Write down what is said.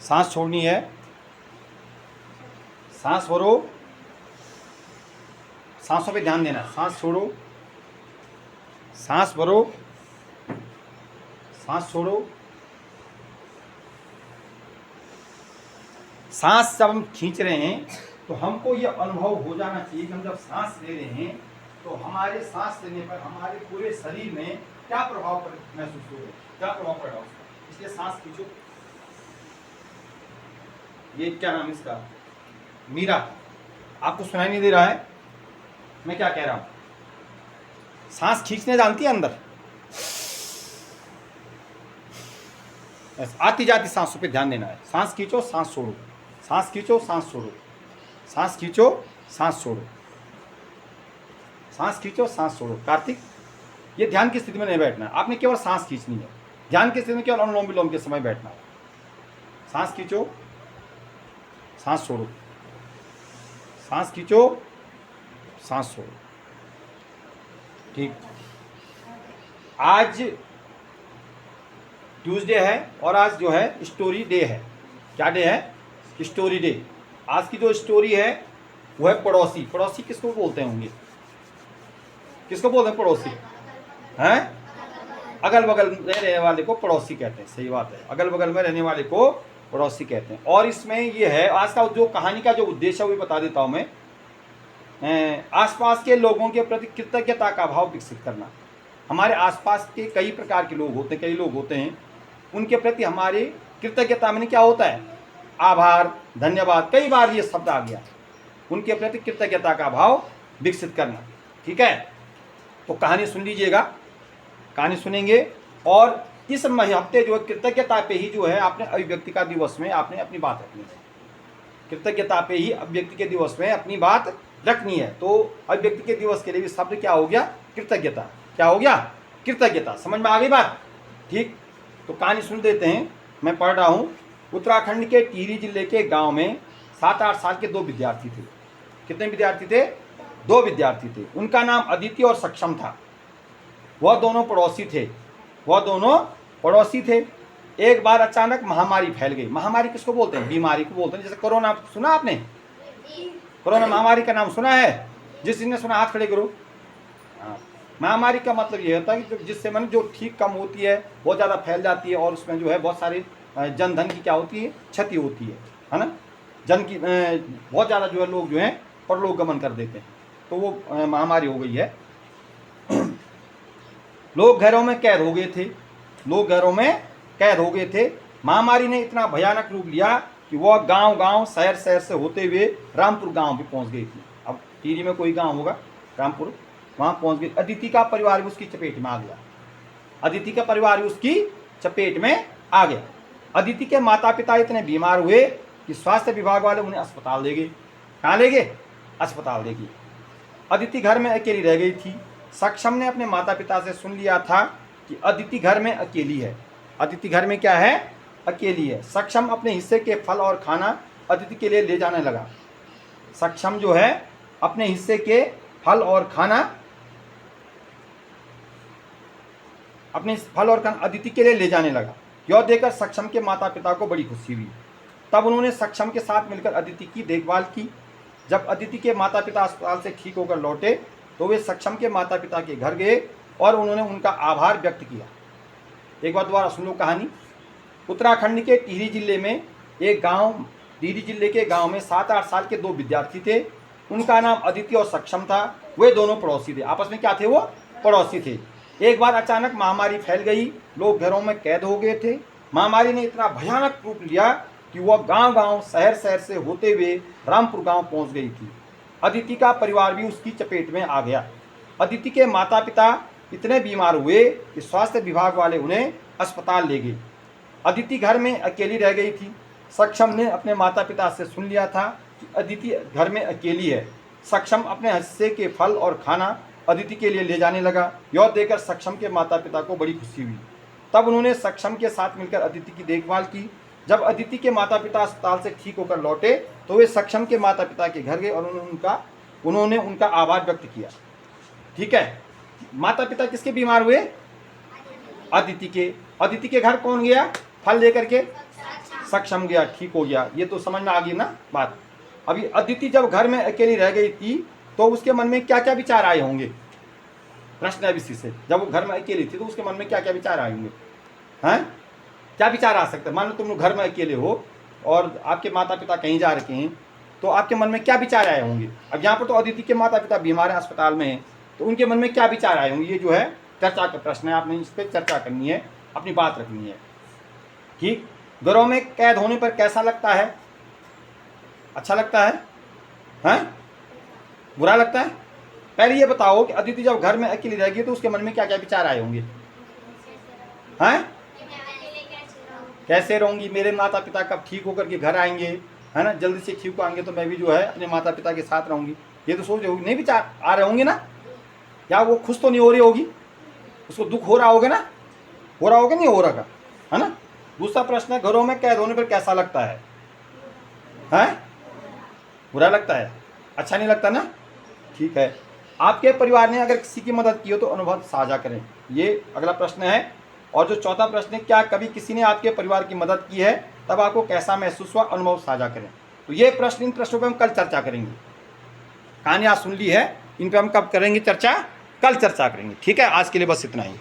सांस छोड़नी है, सांस भरो, सांसों पे ध्यान देना। सांस छोड़ो, सांस भरो, सांस छोड़ो। सांस जब हम खींच रहे हैं तो हमको ये अनुभव हो जाना चाहिए कि हम जब सांस ले रहे हैं तो हमारे सांस लेने पर हमारे पूरे शरीर में क्या प्रभाव महसूस हो रहा है, क्या प्रभाव पड़ रहा है उसका। इसलिए सांस खींचो। ये क्या नाम इसका, मीरा, आपको सुनाई नहीं दे रहा है मैं क्या कह रहा हूं? सांस खींचने जानती है अंदर, आती जाती सांसों पे ध्यान देना है। सांस खींचो, सांस छोड़ो, सांस खींचो, सांस छोड़ो, सांस खींचो, सांस छोड़ो, सांस खींचो, सांस छोड़ो। कार्तिक, ये ध्यान की स्थिति में नहीं बैठना है, आपने केवल सांस खींचनी है। ध्यान की स्थिति में केवल अनुलोम विलोम के समय बैठना है। सांस खींचो, सांस छोड़ो, सांस खींचो, सांस छोड़ो। ठीक, आज ट्यूसडे है और आज जो है स्टोरी डे है। क्या डे है? Story day. आज की जो स्टोरी है वो है पड़ोसी। पड़ोसी किसको बोलते होंगे? किसको बोलते हैं पड़ोसी? हैं? अगल बगल में रहने वाले को पड़ोसी कहते हैं। सही बात है, अगल बगल में रहने वाले को पड़ोसी कहते हैं। और इसमें ये है, आज का जो कहानी का जो उद्देश्य है वो बता देता हूं मैं। आसपास के लोगों के प्रति कृतज्ञता का भाव विकसित करना। हमारे आसपास के कई प्रकार के लोग होते हैं, कई लोग होते हैं, उनके प्रति हमारी कृतज्ञता में क्या होता है? आभार, धन्यवाद, कई बार ये शब्द आ गया। उनके प्रति कृतज्ञता का भाव विकसित करना। ठीक है, तो कहानी सुन लीजिएगा, कहानी सुनेंगे। और इस हफ्ते जो है कृतज्ञता पे ही जो है आपने अभिव्यक्ति का दिवस में आपने अपनी बात रखनी है। कृतज्ञता पे ही अभिव्यक्ति के दिवस में अपनी बात रखनी है। तो अभिव्यक्ति के दिवस के लिए भी शब्द क्या हो गया? कृतज्ञता। क्या हो गया? कृतज्ञता। समझ में आ गई बात? ठीक, तो कहानी सुन देते हैं। मैं पढ़ रहा हूँ। उत्तराखंड के टिहरी जिले के गांव में 7-8 साल के 2 विद्यार्थी थे। कितने विद्यार्थी थे? 2 विद्यार्थी थे। उनका नाम अदिति और सक्षम था। वह दोनों पड़ोसी थे। वह दोनों पड़ोसी थे। एक बार अचानक महामारी फैल गई। महामारी किसको बोलते हैं? बीमारी को बोलते हैं। जैसे कोरोना, सुना आपने? कोरोना महामारी का नाम सुना है? जिसने सुना हाथ खड़े करो। हाँ, महामारी का मतलब ये होता है कि जिससे मन जो ठीक कम होती है, बहुत ज़्यादा फैल जाती है और उसमें जो है बहुत सारी जन धन की क्या होती है? क्षति होती है ना। जन की बहुत ज़्यादा जो है लोग जो हैं परलोक गमन कर देते हैं। तो वो महामारी हो गई है। लोग घरों में कैद हो गए थे। लोग घरों में कैद हो गए थे। महामारी ने इतना भयानक रूप लिया कि वह गांव-गांव, शहर-शहर से होते हुए रामपुर गांव भी पहुंच गई थी। अब टिहरी में कोई गांव होगा, रामपुर, वहां पहुंच गई। अदिति का परिवार भी उसकी चपेट में आ गया। अदिति का परिवार भी उसकी चपेट में आ गया। अदिति के माता पिता इतने बीमार हुए कि स्वास्थ्य विभाग वाले उन्हें अस्पताल ले गए। कहाँ ले गए? अस्पताल ले गए। अदिति घर में अकेली रह गई थी। सक्षम ने अपने माता पिता से सुन लिया था कि अदिति घर में अकेली है। अदिति घर में क्या है? अकेली है। सक्षम अपने हिस्से के फल और खाना अदिति के लिए ले जाने लगा। सक्षम जो है अपने हिस्से के फल और खाना अदिति के लिए ले जाने लगा। यह देखकर सक्षम के माता पिता को बड़ी खुशी हुई। तब उन्होंने सक्षम के साथ मिलकर अदिति की देखभाल की। जब अदिति के माता पिता अस्पताल से ठीक होकर लौटे तो वे सक्षम के माता पिता के घर गए और उन्होंने उनका आभार व्यक्त किया। एक बार दोबारा सुन लो कहानी। उत्तराखंड के टिहरी जिले में एक गांव, टिहरी जिले के गांव में 7-8 साल के 2 विद्यार्थी थे। उनका नाम अदिति और सक्षम था। वे दोनों पड़ोसी थे। आपस में क्या थे? वो पड़ोसी थे। एक बार अचानक महामारी फैल गई। लोग घरों में कैद हो गए थे। महामारी ने इतना भयानक रूप लिया कि वह गांव-गांव, शहर-शहर से होते हुए रामपुर गांव पहुंच गई थी। अदिति का परिवार भी उसकी चपेट में आ गया। अदिति के माता पिता इतने बीमार हुए कि स्वास्थ्य विभाग वाले उन्हें अस्पताल ले गए। अदिति घर में अकेली रह गई थी। सक्षम ने अपने माता पिता से सुन लिया था कि अदिति घर में अकेली है। सक्षम अपने हिस्से के फल और खाना अदिति के लिए ले जाने लगा। यह देखकर सक्षम के माता पिता को बड़ी खुशी हुई। तब उन्होंने सक्षम के साथ मिलकर अदिति की देखभाल की। जब अदिति के माता पिता अस्पताल से ठीक होकर लौटे तो वे सक्षम के माता पिता के घर गए और उन्होंने उनका आभार व्यक्त किया। ठीक है, माता पिता किसके बीमार हुए? अदिति के। अदिति के घर कौन गया फल लेकर के? सक्षम गया, ठीक हो गया, ये तो समझ में आ गई ना बात। अभी अदिति जब घर में अकेली रह गई थी तो उसके मन में क्या क्या विचार आए होंगे, प्रश्न है इसी से। जब वो घर में अकेली थी तो उसके मन में क्या क्या विचार आए होंगे, हैं? क्या विचार आ सकते हैं? मान लो तुम लोग घर में अकेले हो और आपके माता पिता कहीं जा रखे हैं, तो आपके मन में क्या विचार आए होंगे? अब यहाँ पर तो अदिति के माता पिता बीमार हैं, अस्पताल में हैं, तो उनके मन में क्या विचार आए होंगे? ये जो है चर्चा का प्रश्न है, आपने इस पर चर्चा करनी है, अपनी बात रखनी है। ठीक। घरों में कैद होने पर कैसा लगता है? अच्छा लगता है? हैं? बुरा लगता है? पहले ये बताओ कि अदिति जब घर में अकेली रह गई तो उसके मन में क्या क्या विचार आए होंगे? हैं? कैसे रहूंगी, मेरे माता पिता कब ठीक होकर के घर आएंगे, है ना, जल्दी से ठीक आएंगे तो मैं भी जो है अपने माता पिता के साथ रहूंगी, ये तो सोच होगी, नहीं विचार आ रहे होंगे ना? या वो खुश तो नहीं हो रही होगी, उसको दुख हो रहा होगा ना, हो रहा होगा नहीं हो रहा का, है ना? दूसरा प्रश्न है, घरों में कैद होने पर कैसा लगता है? हैं? बुरा लगता है? अच्छा नहीं लगता ना? ठीक है। आपके परिवार ने अगर किसी की मदद की हो तो अनुभव साझा करें, ये अगला प्रश्न है। और जो चौथा प्रश्न है, क्या कभी किसी ने आपके परिवार की मदद की है, तब आपको कैसा महसूस हुआ, अनुभव साझा करें। तो ये प्रश्न, इन प्रश्नों पर हम कल चर्चा करेंगे। कहानी आज सुन ली है, इन पर हम कब करेंगे चर्चा? कल चर्चा करेंगे। ठीक है, आज के लिए बस इतना ही।